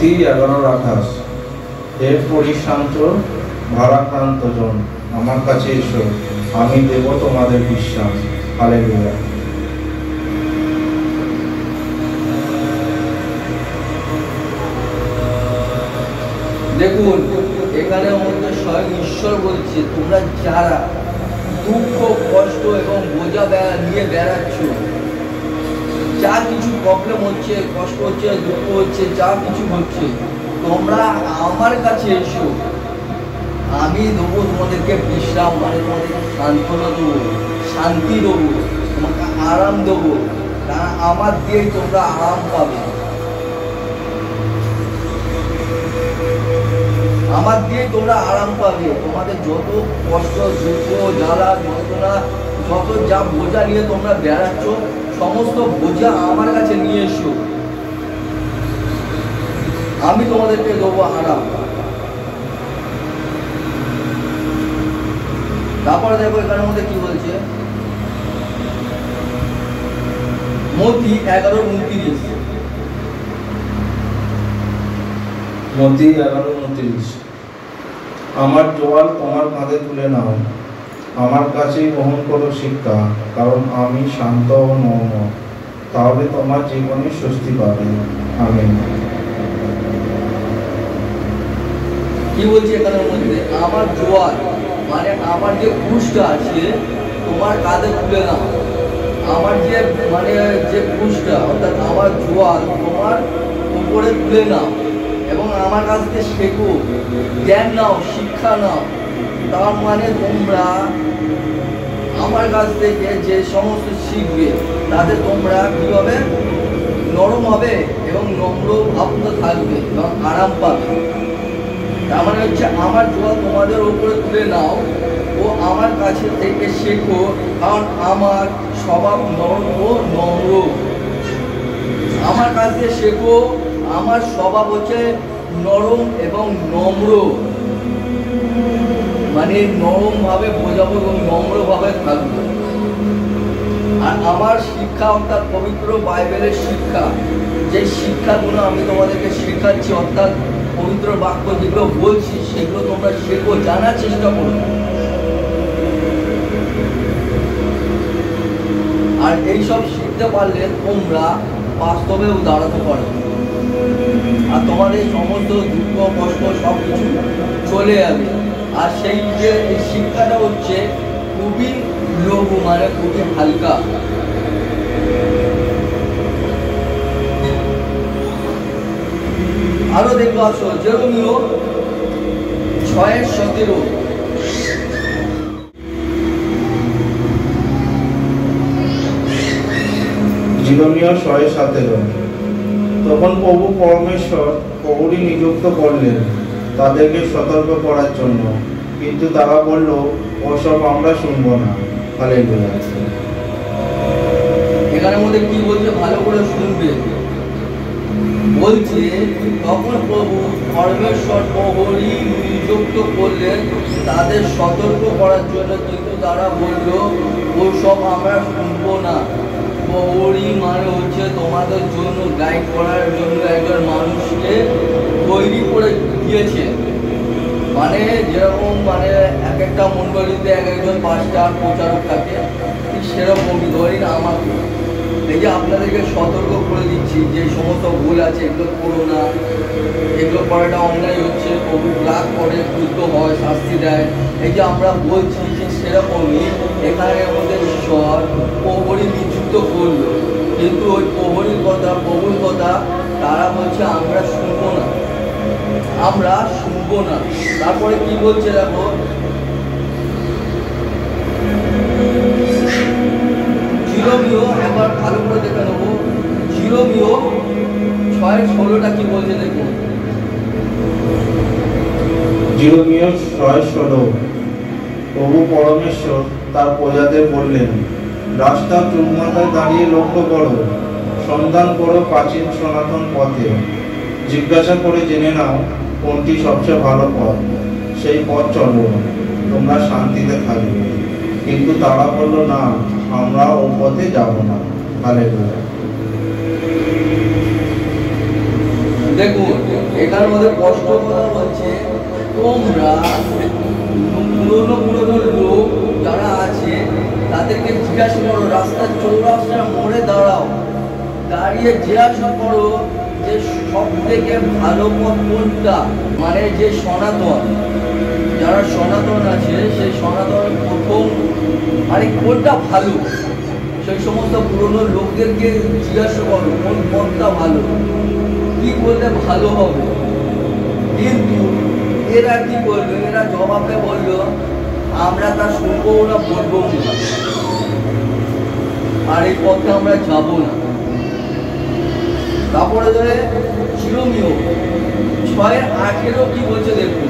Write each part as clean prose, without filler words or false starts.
মতি 11:28। হে পরিশ্রান্ত ভারাক্রান্ত জন, আমার কাছে এসো, আমি দেব তোমাদের বিশ্রাম। হালেলুয়া। দেখুন, এখানে মধ্যে স্বয়ং ঈশ্বর বলছে, তোমরা যারা দুঃখ কষ্ট এবং বোঝা নিয়ে বেড়াচ্ছ, যা কিছু প্রবলেম হচ্ছে, কষ্ট হচ্ছে, দুঃখ হচ্ছে, যা কিছু হচ্ছে, তোমরা আমার কাছে এসো, আমি দেবো তোমাদেরকে বিশ্রাম, মানে তোমাদেরকে সান্ত্বনা দেবো, শান্তি দেবো, তোমাকে আরাম দেবো। কারণ আমার দিয়েই তোমরা আরাম পাবে, আমার দিয়ে তোমরা আরাম পাবে। তোমাদের যত কষ্ট, দুঃখ, জ্বালা, যন্ত্রণা, যত যা বোঝা নিয়ে তোমরা বেড়াচ্ছ, সমস্ত বোঝা আমার কাছে নিয়ে এসো, আমি তোমাদেরকে দেবো আরাম। তারপরে দেখো এখানের মধ্যে কি বলছে, মতি 11:29। মতি 11:29। আমার জোয়াল তোমার কাঁধে তুলে নাও, আমার কাছেই গ্রহণ করো শিক্ষা, কারণ আমি শান্ত ও নম্র, তাহলে তোমার জীবনে স্বস্তি পাবে। আমিন। কি বলছে এখানের মধ্যে, আমার জোয়াল মানে আমার যে ক্রুশটা আছে তোমার কাঁধে তুলে নাও, আমার যে মানে যে ক্রুশটা অর্থাৎ আমার জোয়াল তোমার উপরে তুলে নাও এবং আমার কাছ থেকে শেখো, জ্ঞান নাও, শিক্ষা নাও। তার মানে তোমরা আমার কাছ থেকে যে সমস্ত শিখবে তাতে তোমরা কী হবে, নরম হবে এবং নম্র ভাবতে থাকবে এবং আরাম পাবে। তার মানে হচ্ছে আমার জোয়াল তোমাদের উপরে তুলে নাও ও আমার কাছে থেকে শেখো, কারণ আমার স্বভাব নরম ও নম্র। আমার কাছে শেখো, আমার স্বভাব হচ্ছে নরম এবং নম্র, মানে নরম ভাবে বোঝাবো এবং নম্র ভাবে থাকবো। আর আমার শিক্ষা অর্থাৎ পবিত্র বাইবেলের শিক্ষা, যে শিক্ষাগুলো আমি তোমাদেরকে শেখাচ্ছি অর্থাৎ পবিত্র বাক্য যেগুলো বলছি সেগুলো তোমরা শেখো, জানার চেষ্টা করো। আর এইসব শিখতে পারলে তোমরা বাস্তবেও দাঁড়াতে পারো, আর তোমাদের সমস্ত দুঃখ কষ্ট সব কিছু চলে যাবে। আর সেই যে শিক্ষাটা হচ্ছে খুবই লঘু, মানে খুবই হালকা। আরো দেখবো, আসো জেরেমিয়া 6:17। জেরেমিয়া 6:17। তখন প্রভু পরমেশ্বর প্রহরী নিযুক্ত করলেন তাদেরকে সতর্ক করার জন্য, কিন্তু তারা বলল, ওসব আমরা শুনবো না। হালেলুয়া। এখানের মধ্যে কি বলছে ভালো করে শুনবে। বলছে তখন প্রভু পরমেশ্বর প্রহরী নিযুক্ত করলেন তাদের সতর্ক করার জন্য, কিন্তু তারা বলল ওসব আমরা শুনবো না। প্রহরী মানে হচ্ছে তোমাদের জন্য গাইড করার জন্য একজন মানুষকে তৈরি করে দিয়েছে। মানে যেরকম মানে এক একটা মণ্ডলীতে এক একজন পাস্টার প্রচারক থাকে, ঠিক সেরকমই ধরি না আমাকে এই যে আপনাদেরকে সতর্ক করে দিচ্ছি যে সমস্ত ভুল আছে এগুলো করো না, এগুলো করাটা অন্যায় হচ্ছে, প্রভু রাগ করে, ক্রুদ্ধ হয়, শাস্তি দেয়। এই যে আমরা বলছি ঠিক সেরকমই এখানে আমাদের ঈশ্বর প্রহরী নিযুক্ত করলো, কিন্তু ওই প্রহরীর কথা, প্রভুর কথা তারা বলছে আমরা শুনবো না, আমরা শুনবো না। তারপরে কি বলছে দেখো, জেরেমিয়া একবার ভালো করে দেখে নেবো, জেরেমিয়া 6:16টা কি বলছে দেখুন। জেরেমিয়া 6:16। প্রভু পরমেশ্বর তার প্রজাদের বললেন, রাস্তা চুলমাথায় দাঁড়িয়ে লক্ষ্য করো, সন্ধান করো প্রাচীন সনাতন পথে, জিজ্ঞাসা করে জেনে নাও কোনটি সবচেয়ে ভালো পথ, সেই পথ চলো, তোমরা শান্তিতে থাকবে। কিন্তু তারা বলল, না, আমরা ও পথে যাব না। হালেলুয়া। দেখুন এখানে মধ্যে কষ্ট কথা বলছে, তোমরা পুরনো লোক যারা আছে তাদেরকে জিজ্ঞাসা করো, রাস্তার চৌরাস্তার মোড়ে দাঁড়াও, দাঁড়িয়ে জিজ্ঞাসা করো যে সব থেকে ভালো পথ কোনটা, মানে যে সনাতন, যারা সনাতন আছে সেই সনাতন প্রথম মানে কোনটা ভালো, সেই সমস্ত পুরনো লোকদেরকে জিজ্ঞাসা করো কোন পথটা ভালো, কি করলে ভালো হবে। কিন্তু এরা কি করলো, এরা জবাবে বললো আমরা তা শুনবো না, বলবো না, আর এই পথে আমরা যাব না। তারপরে ধরে চিরমিও 6:18 কি বলছে দেখুন।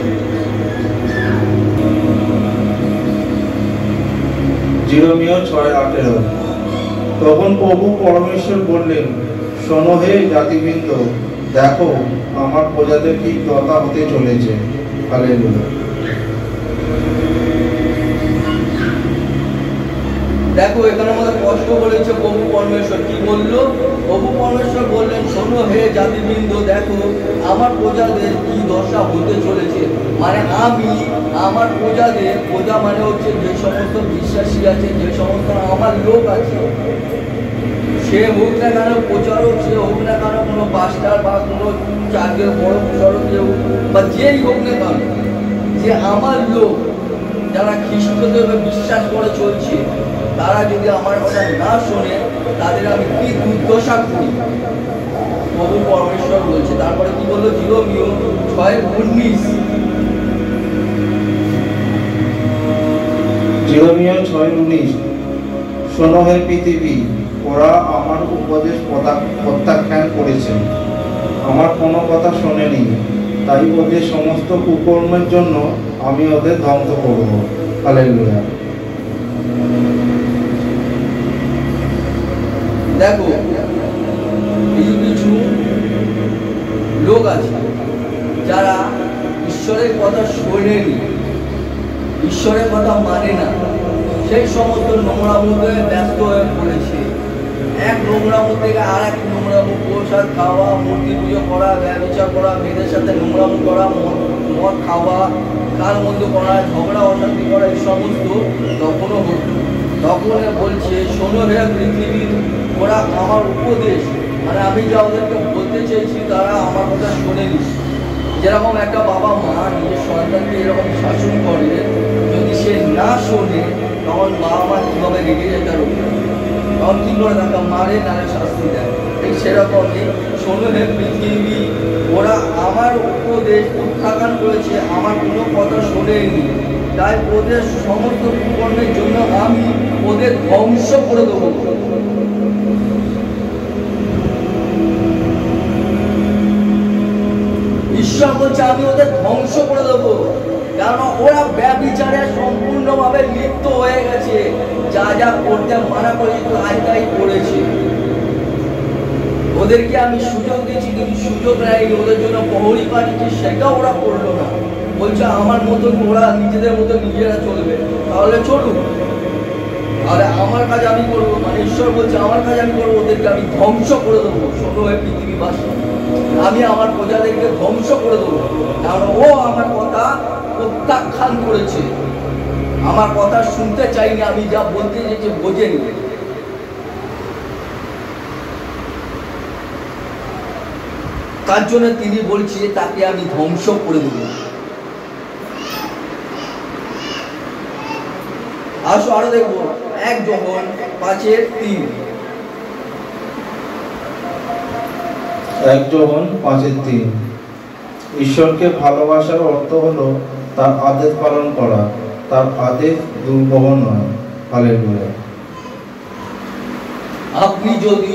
জিরোমিও 6:18। তখন প্রভু পরমেশ্বর বললেন, শোনো হে জাতিবৃন্দ, দেখো আমার প্রজাদের ঠিক দশা হতে চলেছে। হালেলুয়া। দেখো এখানে আমাদের কষ্ট বলেছে প্রভু পরমেশ্বর, কি বললো? প্রভু পরমেশ্বর বললেন, শোনো হে জাতিবৃন্দ, দেখো আমার প্রজাদের কি দশা হতে চলেছে। মানে আমি আমার প্রজাদের, প্রজা মানে হচ্ছে যে সমস্ত বিশ্বাসী আছে, যে সমস্ত আমার লোক আছে, সে হোক না কেন প্রচারক, সে হোক না কেন কোনো পাস্টার বা কোনো চাকরির বড় প্রচারক কেউ বা যেই হোক না কেন, যে আমার লোক যারা খ্রিস্টদেবে বিশ্বাস করে চলছে, তারা যদি আমার কথা না শোনে তাদের আমি কি দুর্দশা করি, প্রভু পরমেশ্বর বলছে। তারপরে কি বললো? জিরোমিও 6:19। জিরোমিও 6:19। শোনো হে পৃথিবী, ওরা আমার উপদেশ প্রত্যাখ্যান করেছে, আমার কোনো কথা শোনেনি, তাই ওদের সমস্ত কুকর্মের জন্য আমি ওদের ধ্বংস করব। হালেলুয়া। দেখো কিছু কিছু লোক আছে যারা ঈশ্বরের কথা শোনেনি, ঈশ্বরের কথা মানে না, সেই সমস্ত নোংরামুতে ব্যস্ত হয়ে পড়েছে। এক নোংরামু থেকে আর এক নোংরামু, প্রসাদ খাওয়া, মূর্তি পুজো করা, ব্যবচার করা, মেয়েদের সাথে নোংরামু করা, মদ খাওয়া, কার মধ্যে করা, ঝগড়া অশান্তি করা, এই সমস্ত তখনও হতো। তখন বলছে, শোনো হে পৃথিবীর, ওরা আমার উপদেশ, মানে আমি যা ওদেরকে বলতে চেয়েছি তারা আমার কথা শোনেনি। যেরকম একটা বাবা মা নিজের সন্তানকে এরকম শাসন করে, যদি সে না শোনে তখন বাবা মা কীভাবে রেগে যায় তার উপরে, তখন কী করে তাকে মারে, নারে শাস্তি দেয়। ঠিক সেরকমই শোনো হে পৃথিবী, ওরা আমার উপদেশ প্রত্যাখ্যান করেছে, আমার কোনো কথা শোনেনি, তাই ওদের সমস্ত কুকর্মের জন্য আমি ওদের ধ্বংস করে দেবো। ঈশ্বর বলছে আমি ওদের ধ্বংস করে দেবো, কারণ ওরা ব্যভিচারে সম্পূর্ণভাবে লিপ্ত হয়ে গেছে, যা যা করতে মানা করেছি তাই করেছে। ওদেরকে আমি সুযোগ দিয়েছি কিন্তু সুযোগ নেয়নি, ওদের জন্য প্রহরী পাঠিয়েছি সেটাও ওরা করলো না। বলছে আমার মতন ওরা নিজেদের মতো নিজেরা চলবে, তাহলে চলুক, তাহলে আমার কাজ আমি করবো। মানে ঈশ্বর বলছে আমার কাজ আমি করবো, ওদেরকে আমি ধ্বংস করে দেবো। শোনো হে পৃথিবীবাসী, আমি আমার প্রজাদেরকে ধ্বংস করে দেবো, কারণ ও আমার কথা প্রত্যাখ্যান করেছে, আমার কথা শুনতে চাইনি, আমি যা বলতে চেয়েছি বোঝেনি। তার জন্য তিনি বলছে তাকে আমি ধ্বংস করে দেব। আসো আরো দেখবো 1 যোহন 5:3। 1 যোহন 5:3। ঈশ্বরকে ভালোবাসার অর্থ হলো তার আদেশ পালন করা, তার আদেশ দুর্বহ নয়। হালেলুয়া। আপনি যদি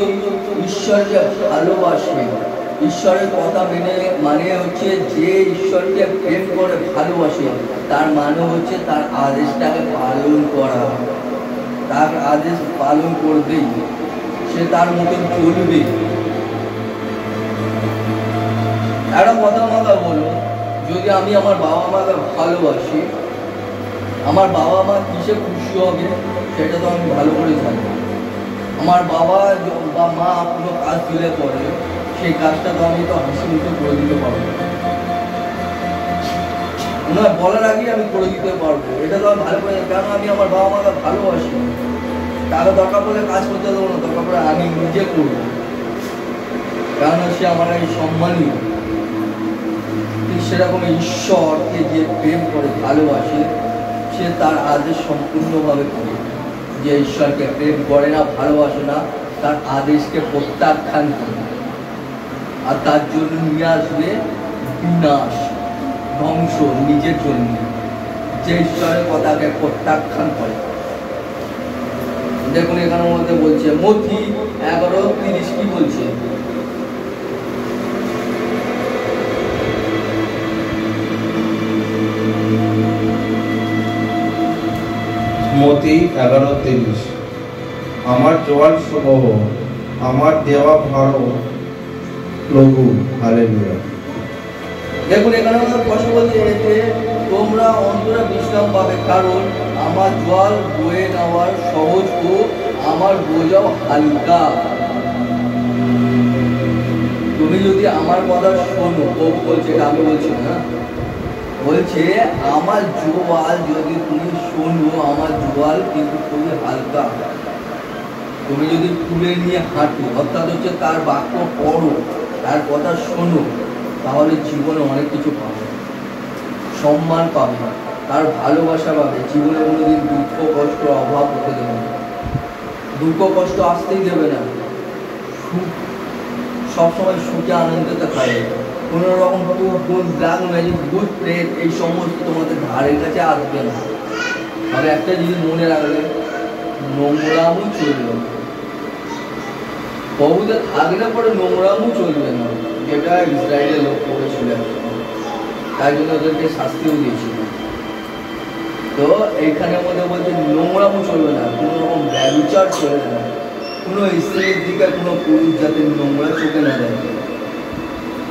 ঈশ্বরকে ভালোবাসেন, ঈশ্বরের কথা মেনে, মানে হচ্ছে যে ঈশ্বরকে প্রেম করে ভালোবাসে, তার মানে হচ্ছে তার আদেশটাকে পালন করা, তার আদেশ পালন করবেই, সে তার মতন চলবে। একটা কথা বলো, যদি আমি আমার বাবা মাকে ভালোবাসি, আমার বাবা মা কিসে খুশি হবে সেটা তো আমি ভালো করে জানি। আমার বাবা বা মা কোনো কাজ দিলে পরে সেই কাজটা তো আমি তো হাসি মুখে করে দিতে পারবো না। ওনার বলার আগেই আমি করে দিতে পারবো, এটা তো আমি ভালো করে, কেন আমি আমার বাবা মাকে ভালোবাসি। তাকে দরকার পড়লে কাজ করতে দেবো না, দরকার পড়লে আমি নিজে করবো, কারণ সে আমার এই সম্মানীয়। ঠিক সেরকম ঈশ্বরকে যে প্রেম করে ভালোবাসে, সে তার আদেশ সম্পূর্ণভাবে করে। যে ঈশ্বরকে প্রেম করে না, ভালোবাসে না, তার আদেশকে প্রত্যাখ্যান করে, আর তার জন্য নিয়ে আসবে বিনাশ, ধ্বংস নিজের জন্য। যে ঈশ্বরের কথাকে প্রত্যাখ্যান করে। দেখুন এখানের মধ্যে বলছে মথি 11:30 কি বলছে? মতি 11:30 আমার জোয়াল সমূহ, আমার দেওয়া ভারও লঘু। হালেলুয়া। দেখুন এখানে প্রশ্ন বলছে যে তোমরা অন্তরে বিশ্রাম পাবে, কারণ আমার জল বয়ে নেওয়ার সহজ ও আমার বোঝাও হালকা। তুমি যদি আমার কথা শোনো, প্রভু বলছে, আমি বলছি না, বলছে আমার জোয়াল যদি তুমি শোনো, আমার জোয়াল কিন্তু খুবই হালকা। তুমি যদি তুলে নিয়ে হাঁটো, অর্থাৎ হচ্ছে তার বাক্য পড়ো, তার কথা শোনো, তাহলে জীবনে অনেক কিছু পাবে, সম্মান পাবে, তার ভালোবাসা পাবে। জীবনে কোনোদিন দুঃখ কষ্ট অভাব হতে দেবে না, দুঃখ কষ্ট আসতেই দেবে না। সুখ সবসময় সুখে আনন্দতে খাবে। কোনো রকম গুণ ব্ল্যাক ম্যাজিক ভূত প্রেত এই সমস্ত তোমাদের ধারের কাছে আসবে না। তবে একটা জিনিস মনে রাখবে, নোংরামও চলবে না। প্রভুতে থাকলে পরে নোংরামও চলবে না, যেটা ইসরায়েলের লোক করেছিল, তাই জন্য ওদেরকে শাস্তিও দিয়েছিল। তো এইখানের মধ্যে বলছে নোংরামও চলবে না, কোনো রকম ব্যভিচার চলবে না, কোনো স্ত্রীর দিকে কোনো পুরুষ যাতে নোংরা চোখে না দেখে,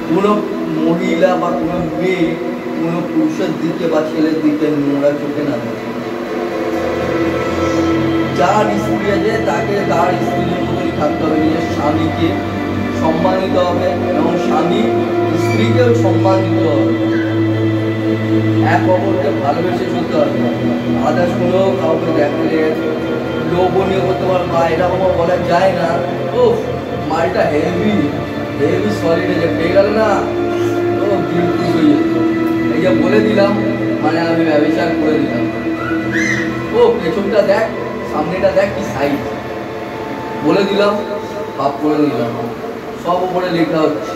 কোনো মহিলা বা কোনো মেয়ে কোনো পুরুষের দিকে বা ছেলের দিকে নোংরা চোখে না দেখে। যার স্ত্রী আছে তাকে তার স্ত্রীর মতনই থাকতে হবে, নিজের স্বামীকে সম্মান দিতে হবে এবং স্বামী স্ত্রীকেও সম্মান দিতে হবে, এক অপরকে ভালোবেসে চলতে হবে। আদার্স কোনো কাউকে দেখলে লোভনীয় করতে পারবে বা এরকম বলা যায় না, ও মালটা হেভি হেভি সলিড যে পেয়ে গেল না, ও দিল খুশ হয়ে যেত, এই যে বলে দিলাম মানে আমি ব্যবচার করে দিলাম, ও পেছনটা দেখ সামনেটা দেখ কি সাইজ, বলে দিলাম পাপ করে দিলাম, সব উপরে লেখা হচ্ছে।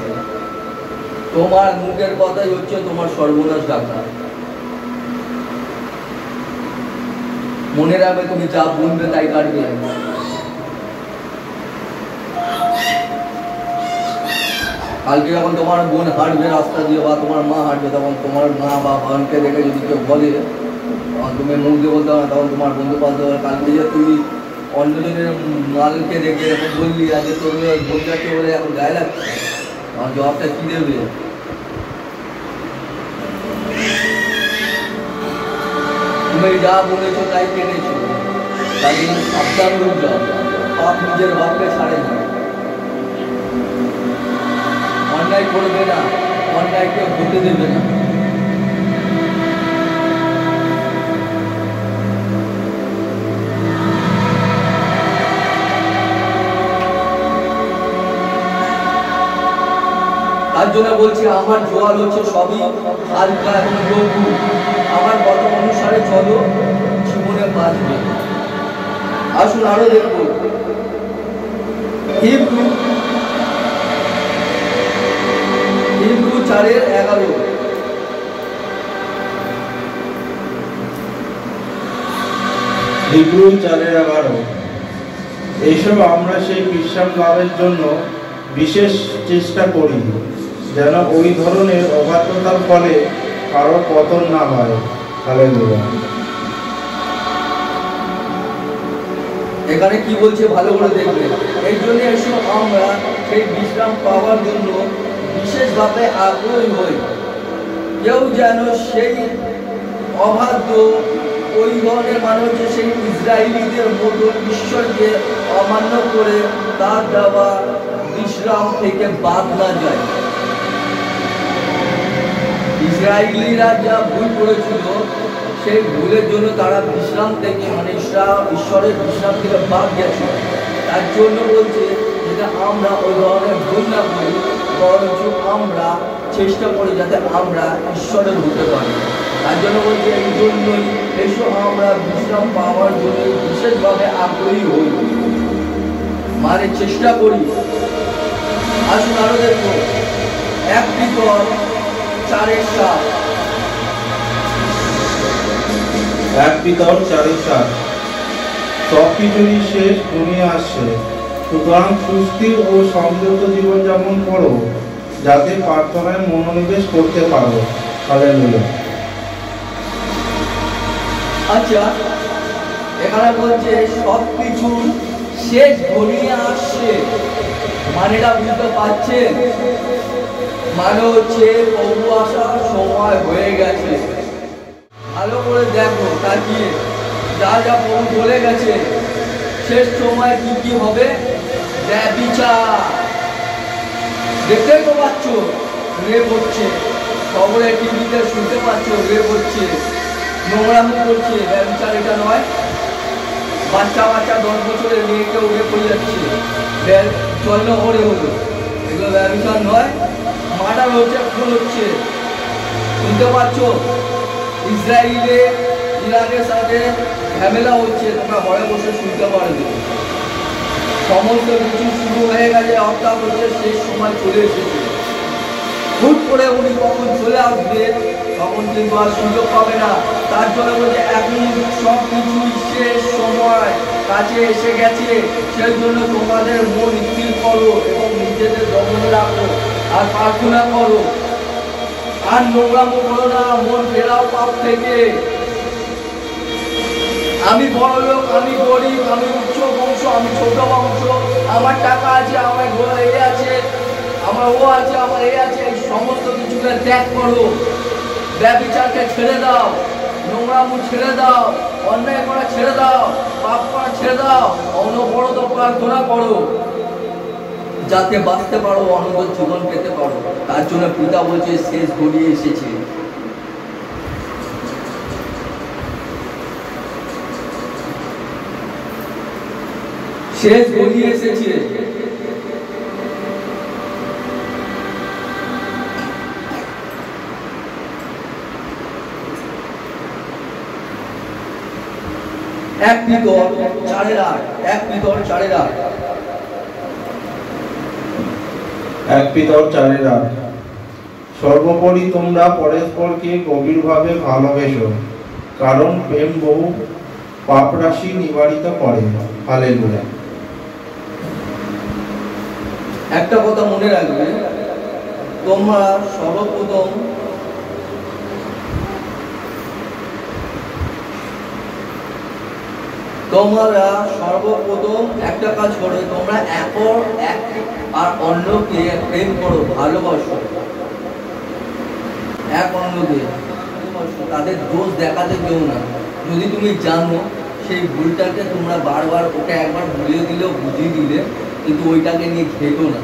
তোমার মুখের কথাই হচ্ছে তোমার সর্বনাশ ডাকা। মনে রাখবে তুমি যা বলবে তাই কাটবে। কালকে যখন তোমার বোন হাঁটবে রাস্তা দিয়ে বা তোমার মা হাঁটবে, তখন তোমার মা বা বোনকে দেখে যদি কেউ বলে, তুমি মুখ দিয়ে বলতে হবে, তখন তোমার বন্ধু পাল্টে হবে। কালকে যে তুমি অন্যজনের মালকে দেখে এখন বললি আজকে তোর বোনটাকে বলে এখন গায়ে লাগছে, আমার জবাবটা কি দেবে? তুমি যা বলেছো তাই কেটেছো, তাই জন্য সাবধান হয়ে যাও, পাপ নিজের বাপকে ছাড়ে না। অন্যায় করবে না, অন্যায়কে হতে দেবে না। তার জন্য বলছি আমার জোয়াল হচ্ছে সবই হালকা এবং লঘু। আমার কথা অনুসারে চলো, জীবনে বাঁচবে। আসুন আরো দেখবো হিব্রু 4:11। হিব্রু 4:11 এইসব আমরা সেই বিশ্রাম লাভের জন্য বিশেষ চেষ্টা করি, যেন ওই ধরনের অবাধ্যতার ফলে কারো পতন না হয়। হালেলুয়া। এখানে কি বলছে ভালো করে দেখবে। এই জন্য এসব আমরা সেই বিশ্রাম পাওয়ার জন্য বিশেষভাবে আগ্রহী হই। কেউ যেন সেই অবাধ্য ওই ধরনের মানুষ সেই ইসরায়েলিদের মতো ঈশ্বরকে অমান্য করে তার দেওয়া বিশ্রাম থেকে বাদ না যায়। ইসরায়েলিরা যা ভুল করেছিল সেই ভুলের জন্য তারা বিশ্রাম থেকে মানে ঈশ্বরের বিশ্রাম থেকে বাদ গেছে। তার জন্য বলছে যেটা আমরা ওই ধরনের ভুল না করি, বরঞ্চ আমরা চেষ্টা করি যাতে আমরা ঈশ্বরের হতে পারি। তার জন্য বলছে এই জন্যই এসো আমরা বিশ্রাম পাওয়ার জন্য বিশেষভাবে আগ্রহী হই, মানে চেষ্টা করি। আসুন আরো দেখো 1 পিতর 4:7। 1 পিতর 4:7। সবকিছুরই শেষ ঘনিয়ে আসছে, সুতরাং সুস্থির ও সংযত জীবনযাপন করো, যাতে প্রার্থনায় মনোনিবেশ করতে পারো। হালেলুয়া। আচ্ছা, এখানে বলছে সবকিছু শেষ ঘনিয়ে আসছে, মানেটা বুঝতে পারছেন? মানে হচ্ছে প্রভু আসার সময় হয়ে গেছে। ভালো করে দেখো তাকিয়ে, যা যা প্রভু বলে গেছে শেষ সময় কি কি হবে। ব্যভিচার, দেখতেই তো পাচ্ছ রেপ হচ্ছে, খবরে টিভিতে শুনতে পাচ্ছ রেপ হচ্ছে, নোংরামি করছে। ব্যভিচার এটা নয়? বাচ্চা 10 বছরের মেয়েকে উড়ে পড়ে যাচ্ছে, জলনগরে হলো, এগুলো ব্যভিচার নয়? মার্ডার হচ্ছে, খুন হচ্ছে, শুনতে পাচ্ছ? ইসরায়েলে ইরাকের সাথে ঝামেলা হচ্ছে, তোমরা ঘরে বসে শুনতে পারবে। সমস্ত কিছু শুরু হয়ে গেছে, হত্যা হচ্ছে, শেষ সময় চলে এসেছে। হুট করে উনি কখন চলে আসবে তখন কিন্তু আর সুযোগ পাবে না। তার জন্য বলছে এখন সব কিছুই শেষ সময় কাছে এসে গেছে, সেই জন্য তোমাদের মন স্থির করো এবং নিজেদের দমনে রাখো আর প্রার্থনা করো, আর নোংরামো করো না, মন ফেরাও পাপ থেকে। আমি বড় লোক, আমি গরিব, আমি উচ্চ বংশ, আমি ছোট বংশ, আমার টাকা আছে, আমার ঘরে এ আছে, আমার ও আছে, আমার এ আছে, এই সমস্ত কিছুকে ত্যাগ করো। ব্যভিচারকে ছেড়ে দাও, নোংরামো ছেড়ে দাও, অন্যায় করা ছেড়ে দাও, পাপ করা ছেড়ে দাও, অনবরত প্রার্থনা করো যাতে বাঁচতে পারো, অনন্ত জীবন পেতে পারো। তার জন্য পিতা বলছে শেষ গড়িয়ে এসেছে। শেষ গড়িয়ে এসেছে। এক পিতর 4:8। 1 পিতর 4:8। 1 পিতর 4:8। সর্বোপরি তোমরা পরস্পরকে গভীরভাবে ভালোবেসো, কারণ প্রেম বহু পাপরাশি নিবারিত করে। হালেলুয়া। একটা কথা মনে রাখবে, তোমরা সর্বপ্রথম একটা কাজ করো, তোমরা এক আর অন্যকে প্রেম করো, ভালোবাসো, এক অন্যকে ভালোবাসো, তাদের দোষ দেখাতে কেউ না। যদি তুমি জানো সেই ভুলটাকে তোমরা বারবার, ওকে একবার ভুলিয়ে দিলে, বুঝিয়ে দিলে, কিন্তু ওইটাকে নিয়ে ঘেটো না,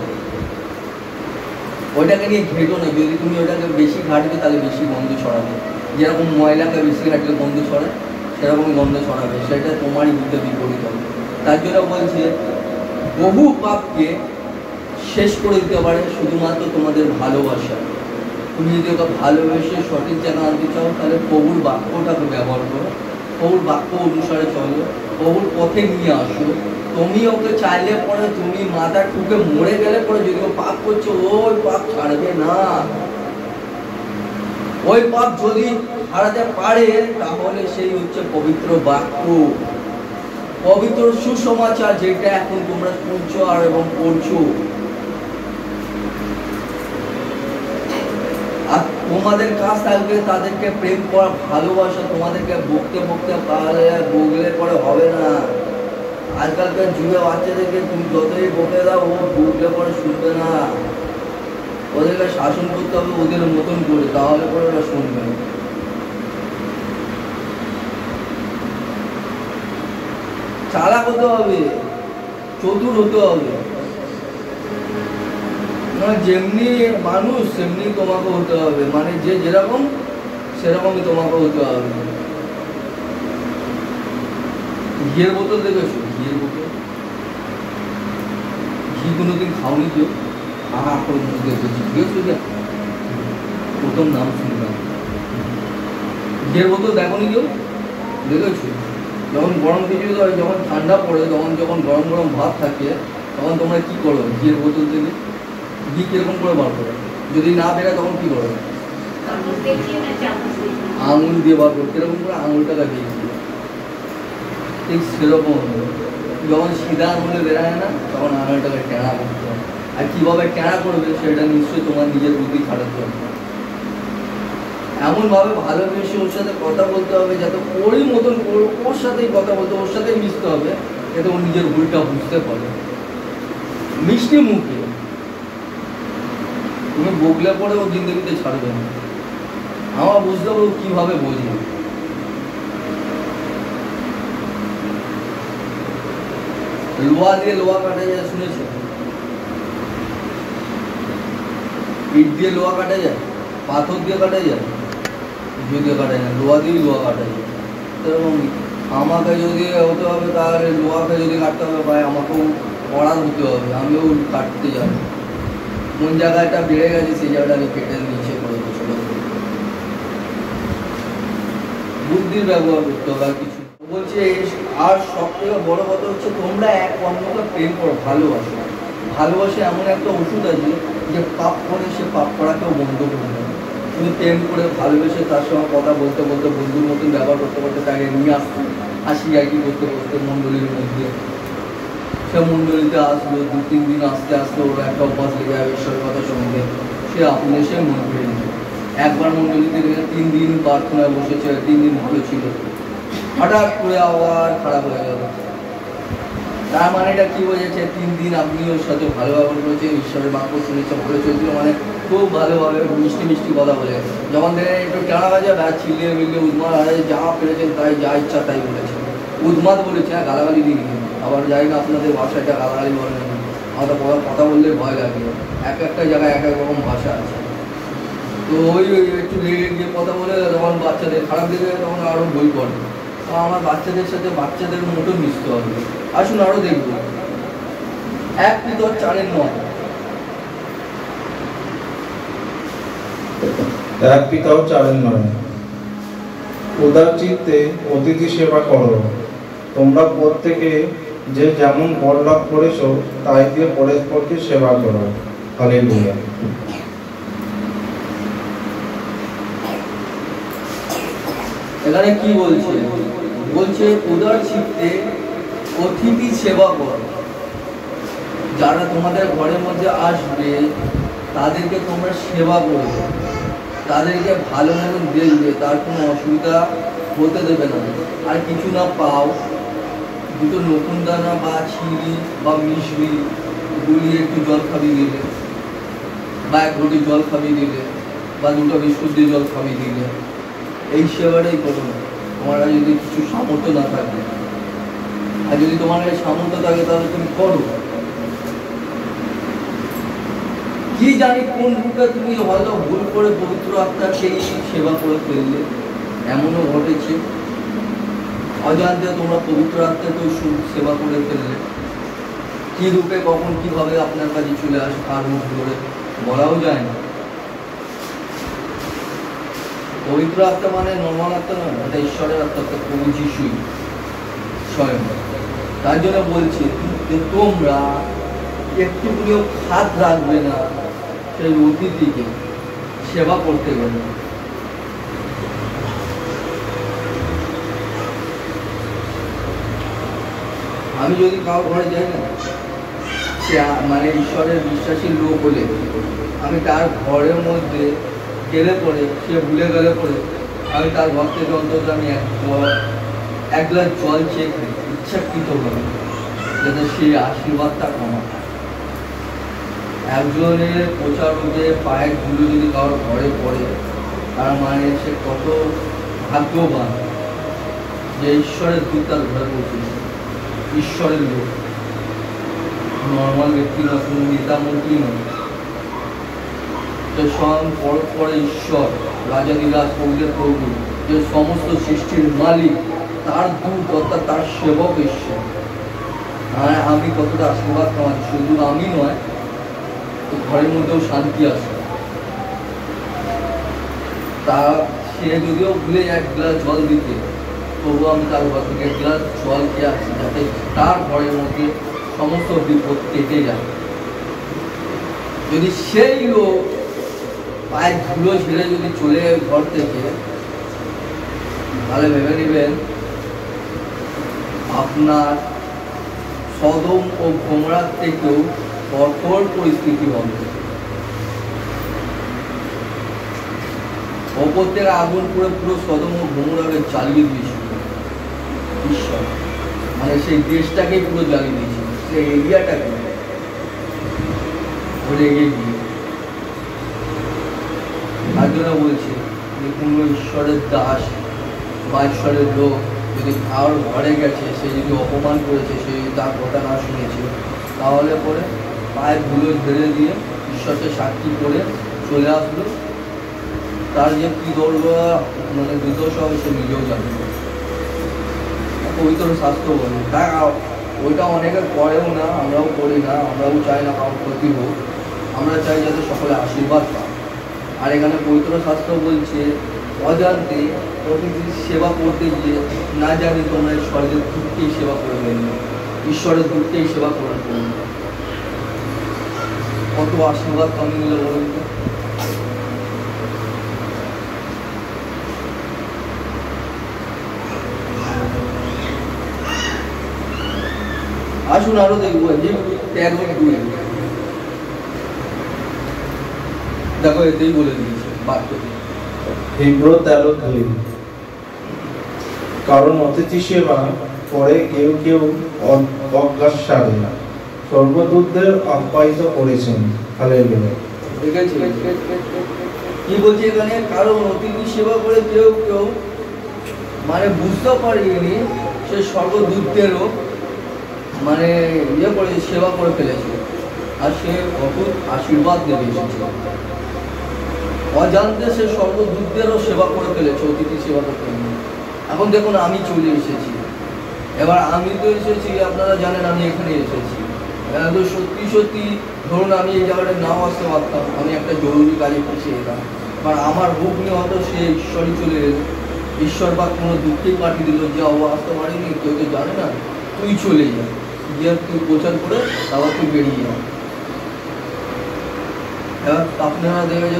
ওইটাকে নিয়ে ঘেটো না। যদি তুমি ওইটাকে বেশি ঘাটবে তাহলে বেশি গন্ধ ছড়াবে। যেরকম ময়লাকে বেশি ঘাটলে গন্ধ ছড়ায়, সেরকম গন্ধ ছড়াবে, সেটা তোমারই বুঝতে বিপরীত হবে। তার জন্য বলছে বহু পাপকে শেষ করে দিতে পারে শুধুমাত্র তোমাদের ভালোবাসা। তুমি যদি ওকে ভালোবেসে সঠিক জায়গায় আনতে চাও তাহলে প্রভুর বাক্যটাকে ব্যবহার করো, প্রভুর বাক্য অনুসারে চলো, প্রভুর পথে নিয়ে আসো। তুমি ওকে চাইলে পরে, তুমি মাথা ঠুকে মরে গেলে পরে যদি ও পাপ করছে, ওই পাপ ছাড়বে না। ওই পাপ যদি হারাতে পারে তাহলে সেই হচ্ছে পবিত্র বাক্য, পবিত্র সুসমাচার, যেটা এখন তোমরা শুনছো আর এবং পড়ছো। আর তোমাদের কাজ থাকবে তাদেরকে প্রেম করা, ভালোবাসা। তোমাদেরকে বকতে বকলে পরে হবে না। আজকালকার যুগে বাচ্চাদেরকে তুমি যতই বকে দাও, ও বকলে পরে শুনবে না। ওদেরকে শাসন করতে হবে ওদের মতন করে, তাহলে পরে ওরা শুনবে না। চালাক হতে হবে, চতুর হতে হবে। মানে যেমনি মানুষ সেমনি তোমাকে হতে হবে, মানে যে যেরকম সেরকমই তোমাকে হতে হবে। ঘিয়ের বোতল দেখেছো? ঘিয়ের বোতল, ঘি কোনোদিন খাওনি কেউ? করে দেখেছি, ঠিক আছে, প্রথম নাম শুনলাম। ঘিয়ের বোতল দেখোনি কেউ? দেখেছো? যখন গরম কিছু হয়, যখন ঠান্ডা পড়ে, যখন গরম গরম ভাত থাকে, তখন তোমরা কি করো? ঘিয়ের বোতল থেকে ঘি কিরকম করে বার করো? যদি না বেরোয় তখন কি করো? আঙুল দিয়ে বার করো। কিরকম করে? আঙুলটা লাগিয়ে দিও। ঠিক সেরকম যখন সিধা আঙুলে বেরোয় না, তখন আঙুলটাকে টেনা করতে হবে। আর কীভাবে টেনা করবে সেটা নিশ্চয়ই তোমার নিজের বুদ্ধি খাটাতে হবে। এমনভাবে ভালোবেসে ওর সাথে কথা বলতে হবে যাতে ওরই মতন ওর সাথেই কথা বলতে, ওর সাথেই মিশতে হবে, যাতে ও নিজের ভুলটা বুঝতে পারে। মিষ্টি মুখে তুমি বকলে পরে ও জিন্দগিতে ছাড়বে না। আমার বুঝতে হবে ও কীভাবে বোঝে। লোহা দিয়ে লোহা কাটা যায়, শুনেছো? ইট দিয়ে লোহা কাটা যায়, পাথর দিয়ে কাটা যায়, দিয়ে কাটা যায়, লোহা দিয়েই লোহা কাটা যায়। সেরকম আমাকে যদি হতে হবে, তাহলে লোহাকে যদি কাটতে হবে ভাই, আমাকেও পড়ার হতে হবে, আমিও কাটতে যাব। কোন জায়গাটা বেড়ে গেছে সেই জায়গাটা আমি কেটে নিচে করে ছোটো করে। বুদ্ধির ব্যবহার করতে হবে, আর কিছু বলছে। আর সব থেকে বড় কথা হচ্ছে, তোমরা এক অন্যকে প্রেম করো, ভালোবাসো। ভালোবাসে এমন একটা ওষুধ আছে যে পাপ করে সে পাপ করাকেও বন্ধ করে দেবে। তুমি প্রেম করে ভালোবেসে তার সঙ্গে কথা বলতে বলতে, বন্ধুর মতন ব্যবহার করতে করতে, তাকে নিয়ে আসতে, হাসি কি করতে করতে মণ্ডলীর মধ্যে, সে মণ্ডলীতে আসলো, 2-3 দিন আসতে আসতে ওরা একটা অভ্যাস লেগে যাবে ঈশ্বরের কথা শুনতে, সে আপনি সে মন করে নিবে। একবার মণ্ডলীতে 3 দিন প্রার্থনায় বসেছে, 3 দিন ভালো ছিল, হঠাৎ করে আবার খারাপ হয়ে গেল। তার মানে এটা কি বোঝাচ্ছে? 3 দিন আপনি ওর সাথে ভালো ব্যবহার করেছেন, ঈশ্বরের বাক্য শুনেছে, বলে চলছিল, মানে খুব ভালোভাবে মিষ্টি মিষ্টি কথা বলে। যখন দেখেন একটু টানা বাজে, চিল্লিয়ে মিলিয়ে উদ্মাদ যা পেরেছেন তাই, যা ইচ্ছা তাই বলেছেন। উদ্মাদ বলেছে, হ্যাঁ, গালাগালি দিয়ে নিয়ে। আবার যাই না আপনাদের ভাষাটা গালাগালি বলেন, আমাদের কথা বললে ভয় লাগে। একটা জায়গায় এক এক রকম ভাষা আছে। তো ওই একটু রেগে গিয়ে কথা বলে তখন বাচ্চাদের খারাপ দিকে, তখন আরও বই পড়ে। আমার বাচ্চাদের সাথে বাচ্চাদের মতো মিশতে হবে। আসুন আরো দেখবো, 1 পিতর 4:9। 1 পিতর 4:9। উদার চিত্তে অতিথি সেবা করো। তোমরা প্রত্যেকে যে যেমন বর লাভ করেছো তাই দিয়ে পরস্পরকে সেবা করো। হালেলুয়া। এখানে কি বলছে? বলছে উদার চিত্তে অতিথি সেবা করো। যারা তোমাদের ঘরের মধ্যে আসবে তাদেরকে তোমরা সেবা করবে, তাদেরকে ভালো মতন দেখবে, তার কোনো অসুবিধা হতে দেবে না। আর কিছু না পাও, 2 নতুন দানা বা চিনি বা মিশরি গুলিয়ে একটু জল খাবিয়ে দিলে, বা 1 ঘটি জল খাবিয়ে দিলে, বা 2টা বিস্কুট দিয়ে জল খাবিয়ে দিলে, এই সেবাটাই করো না। তোমার যদি কিছু সামর্থ্য না থাকে, আর যদি তোমার কাছে সামর্থ্য থাকে তাহলে তুমি করো। কি জানি কোন রূপে তুমি হয়তো ভুল করে পবিত্র আত্মার সেই সেবা করে ফেললে, এমনও ঘটেছে। অজান্তে তোমরা পবিত্র আত্মাকেও সেবা করে ফেললে। কি রূপে কখন কিভাবে আপনার কাছে চলে আসে কার মুখ ধরে বলাও যায় না। পবিত্র আত্মা মানে নর্মাল আত্মা নয়, এটা ঈশ্বরের আত্মা, প্রভু যিশুই স্বয়ং। তার জন্য বলছি যে তোমরা একটুকুনিও হাত রাখবে না সেই অতিথিকে সেবা করতে গেলে। আমি যদি কারো ঘরে যাই না, সে মানে ঈশ্বরের বিশ্বাসী লোক হলে, আমি তার ঘরের মধ্যে গেলে পরে, সে ভুলে গেলে পরে, আমি তার ঘর থেকে অন্তত আমি 1 গ্লাস জল চেয়ে খাই ইচ্ছাকৃতভাবে, যাতে সেই আশীর্বাদটা কমা। একজনের পোচা রোগে পায়ের ধুলো যদি কারোর ঘরে পড়ে, তার মানে সে কত ভাগ্যবান যে ঈশ্বরের দূত তার ঘরে পৌঁছেছে। ঈশ্বরের লোক, নর্মাল ব্যক্তি নয়, কোনো নেতা মন্ত্রী নয়, যে স্বয়ং পরস্পর ঈশ্বর, রাজাদিরাজ, প্রভুদের প্রভু, যে সমস্ত সৃষ্টির মালিক, তার দূত অর্থাৎ তার সেবক ঈশ্বর। আর আমি কতটা আশীর্বাদ পাচ্ছি, শুধু আমি নয়, ঘরের মধ্যেও শান্তি আসে। তা সে যদিও ভুলে এক গ্লাস জল দিতে, তবু আমি তার ঘর থেকে এক গ্লাস জল খেয়ে আসি, যাতে তার ঘরের মধ্যে সমস্ত বিপদ কেটে যায়। যদি সেই লোক পায়ের ধুলো ছেড়ে যদি চলে ঘর থেকে, তাহলে ভেবে নেবেন আপনার সদম ও গোমরার থেকেও কঠোর পরিস্থিতি হবে। ওপর থেকে আগুন করে পুরো সদম ও গোমরাকে জ্বালিয়ে দিয়েছিল ঈশ্বর, মানে সেই দেশটাকেই পুরো জ্বালিয়ে দিয়েছিল, সেই এরিয়াটাকে রেগে গিয়ে। তার জন্য বলছে যে কোনো ঈশ্বরের দাস বা ঈশ্বরের লোক যদি কার ঘরে গেছে, সে যদি অপমান করেছে, সে যদি তার কথা না শুনেছে, তাহলে পরে পায়ের ধুলো ঝেড়ে দিয়ে ঈশ্বরকে সাক্ষী করে চলে আসলো। তার যে কী দৌড় মানে বিদোষ হবে সে নিজেও জানে। পবিত্র শাস্ত্র বলে, তাই ওইটা অনেকে করেও না, আমরাও করি না, আমরাও চাই না কারণ ক্ষতি হোক, আমরা চাই যাতে সকলে আশীর্বাদ পায়। আর এখানে পবিত্র শাস্ত্র বলছে অজান্তে প্রকৃতির সেবা করতে গিয়ে না জানি তোমরা ঈশ্বরের দূতকেই সেবা করে ফেলবে, ঈশ্বরের দূতকেই সেবা করে ফেলবে। কত আশীর্বাদ কমে গেলে বলুন তো। আসুন আরো দেখবো যে 13:2 দেখো, এতেই বলে দিয়েছে বাক্য। হিব্রু 13:2 কারণ অতিথি সেবা করে কেউ কেউ অজ্ঞাতসারে স্বর্গদূতদের আপ্যায়িত করেছেন। হালেলুয়া। কি বলছে এখানে? কারণ অতিথি সেবা করে কেউ কেউ মানে বুঝতে পারেনি সে স্বর্গদূতদেরও মানে ইয়ে করে সেবা করে ফেলেছে, আর সে অদ্ভুত আশীর্বাদ দেবে এসেছে। অজান্তে সে স্বর্গদূতদেরও সেবা করে ফেলেছে, অতিথি সেবা করতে। এখন দেখুন আমি চলে এসেছি, এবার আমি তো এসেছি, আপনারা জানেন আমি এখানে এসেছি, তো সত্যি সত্যি ধরুন আমি এই জায়গাটা নাও আসতে পারতাম, আমি একটা জরুরি কাজে ফেসে এলাম, এবার আমার বুক নিয়ে হয়তো সে ঈশ্বরই চলে এলো, ঈশ্বর বা কোনো দুঃখেই পাঠিয়ে দিল যে ও আসতে পারিনি, কেউ তো জানে না, তুই চলে যা, গিয়ে তুই প্রচার করে তারপর তুই বেরিয়ে যা। এবার আপনারা দেখে যে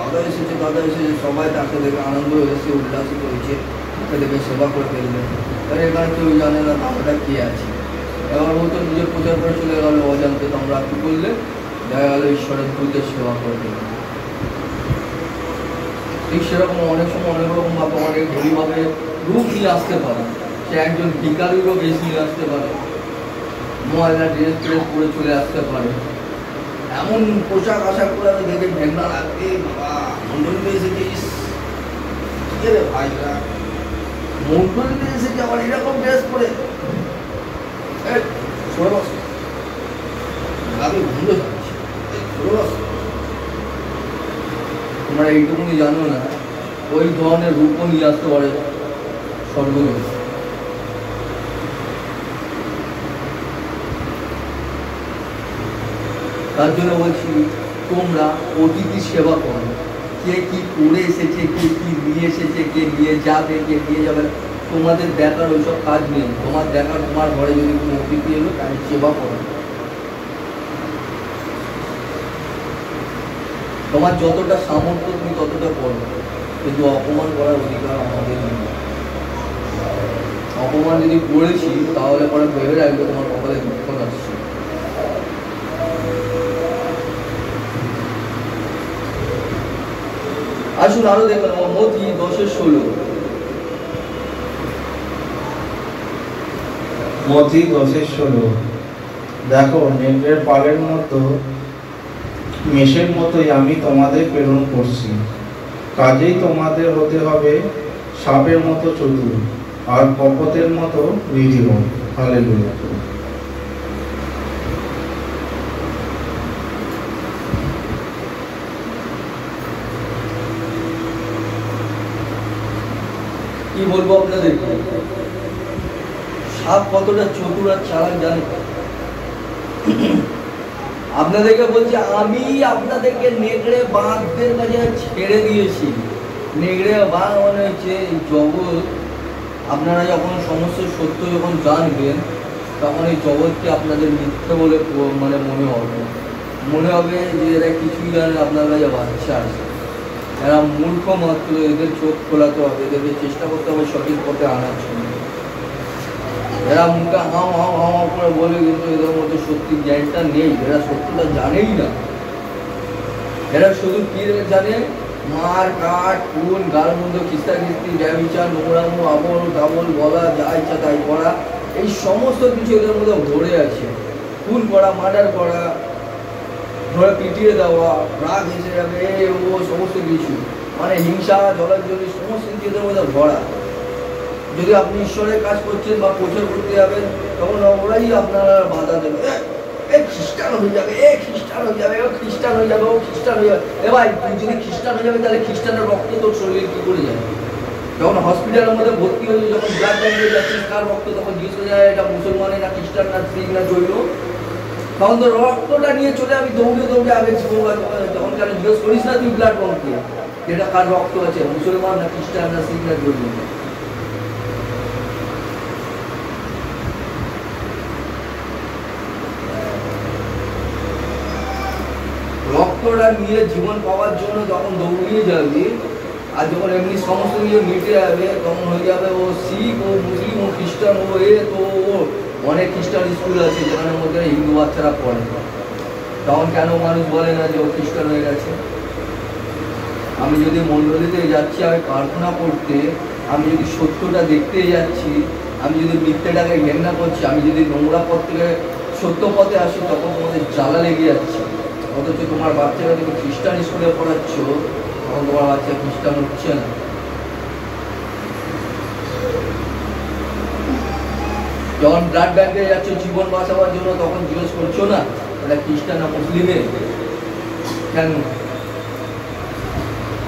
দাদা এসেছে, দাদা এসেছে, সবাই তাকে দেখে আনন্দ এসে উল্লাসিত হয়েছে, তাকে দেখে সেবা করে ফেলবে। তাই এখানে কেউ জানে না দাদাটা কে আছে। এবার ও তো নিজের প্রচার করে চলে গেল, অজান্তে তোমরা কী করলে দেখা গেল ঈশ্বরের দূতের সেবা করে দেবে। ঠিক সেরকম অনেক সময় অনেক রকম ভাবে অনেক ঘড়িভাবে রূপ নিয়ে আসতে পারে। সে একজন ভিখারিরও বেশ নিয়ে আসতে পারে, ময়লা ড্রেস ট্রেস পরে চলে আসতে পারে, এমন পোশাক আশাক করে দেখে ঘেন্না লাগবে, বাবা মন্ডলীতে এসেছিস, কে রে ভাইরা মন্ডলীতে এসেছে আবার এরকম ড্রেস পরে, সরে বস, আমি ভুলে যাচ্ছি, সরে বস। তোমরা এইটুকুনি জানো না ওই ধরনের রূপও নিয়ে আসতে পারে স্বর্গদূত। তার জন্য বলছি তোমরা অতিথি সেবা করো, কে কি করে এসেছে, কে কি নিয়ে এসেছে, কে নিয়ে যাবে, কে নিয়ে যাবে, তোমাদের দেখার ওইসব কাজ নেই। তোমার দেখার তোমার ঘরে যদি কোনো অতিথি এলো তাই সেবা করো, তোমার যতটা সামর্থ্য তুমি ততটা করো, কিন্তু অপমান করার অধিকার আমাদের নেই। অপমান যদি করেছি তাহলে পরে ভেবে রাখবে তোমার কপালে দুঃখ আসছে। আসুন আরো দেখবেন মথি 10:16 মথি 10:16 দেখো নেকড়ের পালের মতো মেষের মতোই আমি তোমাদের প্রেরণ করছি, কাজেই তোমাদের হতে হবে সাপের মতো চতুর আর কপতের মতো নির্জীবন। হালেলুয়া। কি বলবো আপনাদেরকে, সাপ কতটা চতুর আর চালাক জানে। আপনাদেরকে বলছি, আমি আপনাদেরকে নেগড়ে বাঘদের কাছে ছেড়ে দিয়েছি। নেগড়ে বাঘ মানে হচ্ছে এই জগৎ। আপনারা যখন সমস্ত সত্য যখন জানবেন, তখন এই জগৎকে আপনাদের মিথ্যে বলে মানে মনে হবে যে এরা কিছুই জানে, আপনার কাছে বাচ্চা আছে। এরা মূর্খ মাত্র, এদের চোখ খোলাতে হবে, এদেরকে চেষ্টা করতে হবে সঠিক পথে আনার জন্য। এরা মুখে হাও হাও হাও হাও করে বলে, কিন্তু এদের মধ্যে সত্যি জ্ঞানটা নেই, এরা সত্যটা জানেই না। এরা শুধু কি জানে, মার কাট খুন, গালমন্দ, খিস্তাখিস্তি, ব্যভিচার, নোংরামো, আবল তাবল বলা, যা ইচ্ছা তাই করা, এই সমস্ত কিছু এদের মধ্যে ভরে আছে। খুন করা, মার্ডার করা, ধরে পিটিয়ে দেওয়া, রাগ এসে যাবে, ও সমস্ত কিছু, মানে হিংসা, জলাঞ্জলি, সমস্ত কিছু এদের মধ্যে ভরা। যদি আপনি ঈশ্বরের কাজ করছেন বা প্রচার করতে যাবেন, তখন ওরাই আপনারা বাধা দেবে, খ্রিস্টান হয়ে যাবে, খ্রিস্টান হয়ে যাবে, ও খ্রিস্টান হয়ে যাবে, ও খ্রিস্টান হয়ে যাবে। ভাই, তুই যদি খ্রিস্টান হয়ে যাবে, তাহলে খ্রিস্টানের রক্ত তোর শরীরে কি করে যাবে? যখন হসপিটালের মধ্যে ভর্তি হয়ে যখন ব্লাড ব্যাঙ্কে যাচ্ছিস, কার রক্ত, তখন জিজ্ঞেস হয়ে যায় এটা মুসলমানে না খ্রিস্টান না শিখ না জৈন। তখন তো রক্তটা নিয়ে চলে আমি দৌড়ে দৌড়ে আগে তখন কেন জিজ্ঞেস করিস না তুই ব্লাড ব্যাঙ্কে যেটা কার রক্ত আছে, মুসলমান না খ্রিস্টান না শিখ না জৈন। রক্তটা নিয়ে জীবন পাওয়ার জন্য যখন দৌড়িয়ে যাবে, আর যখন এমনি সমস্ত নিয়ে মিটে যাবে, তখন হয়ে যাবে ও শিখ, ও মুসলিম, ও খ্রিস্টান, ও তো ও অনেক খ্রিস্টান স্কুল আছে যেখানের মধ্যে হিন্দু বাচ্চারা পড়ে। তখন কেন মানুষ বলে না যে ও খ্রিস্টান হয়ে গেছে? আমি যদি মণ্ডলীতে যাচ্ছি আমি প্রার্থনা করতে, আমি যদি সত্যটা দেখতে যাচ্ছি, আমি যদি মিথ্যেটাকে ঘেন্না করছি, আমি যদি নোংরা পথ থেকে সত্য পথে আসি, তখন তোমাদের জ্বালা লেগে যাচ্ছে। অথচ তোমার বাচ্চারা তুমি খ্রিস্টান স্কুলে পড়াচ্ছ, তখন তোমার বাচ্চা খ্রিস্টান হচ্ছে না। যখন ব্লাড ব্যাঙ্কে যাচ্ছ জীবন বাঁচাবার জন্য, তখন জিজ্ঞেস করছো না এটা খ্রিস্টান না মুসলিমে, কেন?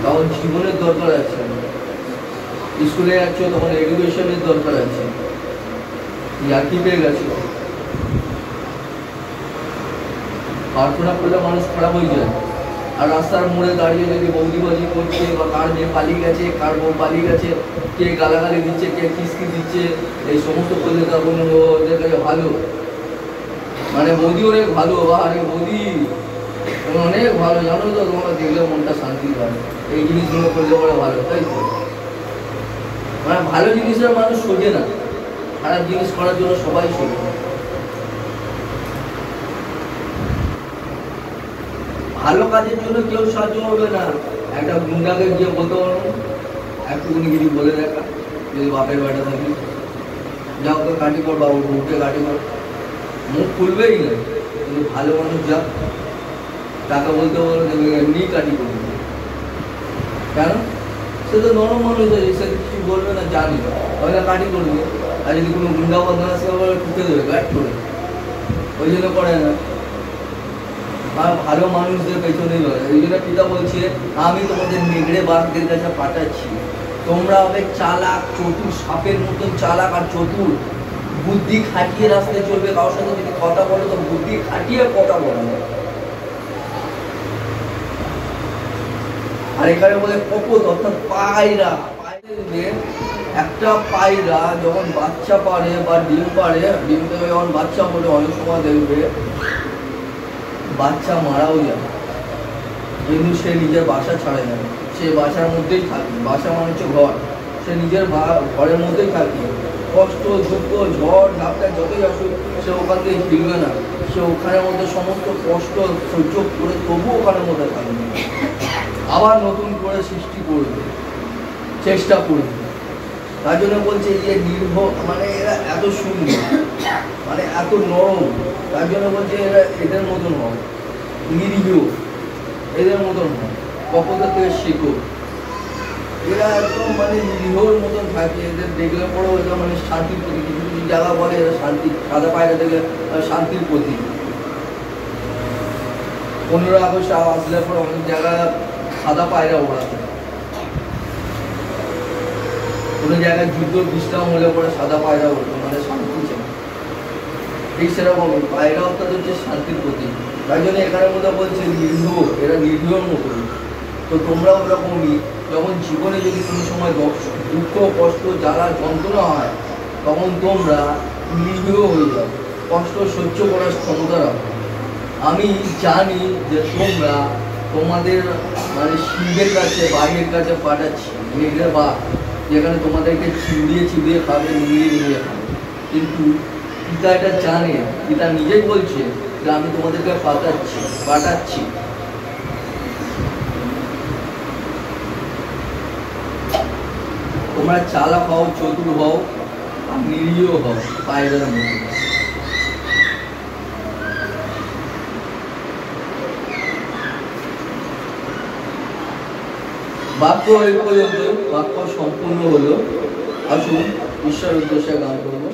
তখন জীবনের দরকার আছে। স্কুলে যাচ্ছ, তখন এডুকেশনের দরকার আছে। ইয়ার্কি পেয়ে গেছো, প্রার্থনা করলে মানুষ খারাপ হয়ে যায়। আর রাস্তার মোড়ে দাঁড়িয়ে যদি বৌদিবাজি করছে, বা কার মেয়ে পালিয়ে গেছে, কার বউ পালিয়ে গেছে, কে গালাগালি দিচ্ছে, কে কিসকি দিচ্ছে, এই সমস্ত করলে তখন ওদের কাছে ভালো, মানে বৌদি অনেক ভালো, বা আরে বৌদি অনেক ভালো, জানো তো, তোমাকে দেখলে মনটা শান্তি পায়, এই জিনিসগুলো করলে পরে ভালো, তাই তো? মানে ভালো জিনিসের মানুষ সোজে না, খারাপ জিনিস করার জন্য সবাই সোজে। ভালো কাজের জন্য কেউ সাহায্য হবে না। একটা গুন্ডাকে গিয়ে বলতে পারো একটুকুনি কিছু বলে দেখা, যদি বাপের বাড়িতে থাকি, যা ওকে কাটি কর বা ওকে কাটি কর, মুখ খুলবেই না। কিন্তু ভালো মানুষ যা, টাকা বলতে বলো দেখবে এমনি কাটি করবে। কেন? সে তো নরম মানুষ আছে, সে কিছু বলবে না, জানি হয়তো কাটি করবে। আর যদি কোনো গুন্ডা বদমাশ করে ঠুকে দেবে গাছ করে, ওই জন্য করে না। আর ভালো মানুষদের পেছনেই রয়ে, এই জন্য পিতা বলছে আমি তোমাদের নেগড়ে বাঘদের কাছে পাঠাচ্ছি, তোমরা হবে চালাক, চতুর, সাপের মতন চালাক আর চতুর, বুদ্ধি খাটিয়ে রাস্তায় চলবে। কারোর সাথে যদি কথা বলো তো বুদ্ধি খাটিয়ে কথা বলো। আর এখানে বলে কপত, অর্থাৎ পায়রা। একটা পায়রা যখন বাচ্চা পারে বা ডিম পারে, ডিম থেকে যখন বাচ্চা বলে অনেক সময় দেখবে বাচ্চা মারাও যায়, কিন্তু সে নিজের বাসা ছাড়ে না, সে বাসার মধ্যেই থাকে। বাসা মানে হচ্ছে ঘর, সে নিজের ঘরের মধ্যেই থাকে। কষ্ট, দুঃখ, ঝড় ঝাপটা যতই আসুক, সে ওখান থেকে ফিরবে না। সে ওখানের মধ্যে সমস্ত কষ্ট সহ্য করে তবু ওখানের মধ্যে থাকবে, আবার নতুন করে সৃষ্টি করবে, চেষ্টা করবে। তার জন্য বলছে যে নির্ভর, মানে এরা এত সুন্দর, মানে এত নরম, তার জন্য বলছে এরা এদের মতন হয়, নিরীহ, এদের মতন হয়, কপদের থেকে শেখো। এরা একদম মানে নিরীহর মতন থাকে, এদের দেখলে পরেও এটা মানে শান্তির প্রতীক। কিছু কিছু জায়গা বলে এরা শান্তি, সাদা পায়রা দেখলে শান্তির প্রতীক। 15 আগস্ট আসলে পরে অনেক জায়গায় সাদা পায়রা ওড়াতে, কোনো জায়গায় যুদ্ধ বিশ্রাম হলে পরে সাদা পায়রা উঠতো, মানে শান্তি ছিল। ঠিক সেরকম পায়রা অর্থাৎ হচ্ছে শান্তির প্রতীক। তাই জন্য এখানের মধ্যে বলছে নিরীহ, এরা নিরীহর মতোই। তো তোমরাও ওরকমই, যখন জীবনে যদি কোনো সময় দুঃখ কষ্ট জ্বালা যন্ত্রণা হয়, তখন তোমরা নিরীহ হয়ে যাও, কষ্ট সহ্য করার ক্ষমতা রাখো। আমি জানি যে তোমরা তোমাদের মানে শিবের কাছে বাঘের কাছে পাঠাচ্ছি, মেঘের বাঘ, যেখানে তোমাদেরকে চিবিয়ে খাবে, নিয়ে খাবে। কিন্তু পিতা এটা জানে, পিতা নিজেই বলছে যে আমি তোমাদেরকে পাঠাচ্ছি। তোমরা চালাক হও, চতুর হও, আর নিরীহ হও, পায়রার মতো। বাক্য এই পর্যন্ত, বাক্য সম্পূর্ণ হলো। আসুন ঈশ্বর উদ্দেশ্যে গান করবো।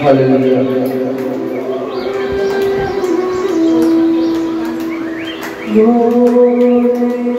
হালেলুয়া। Glory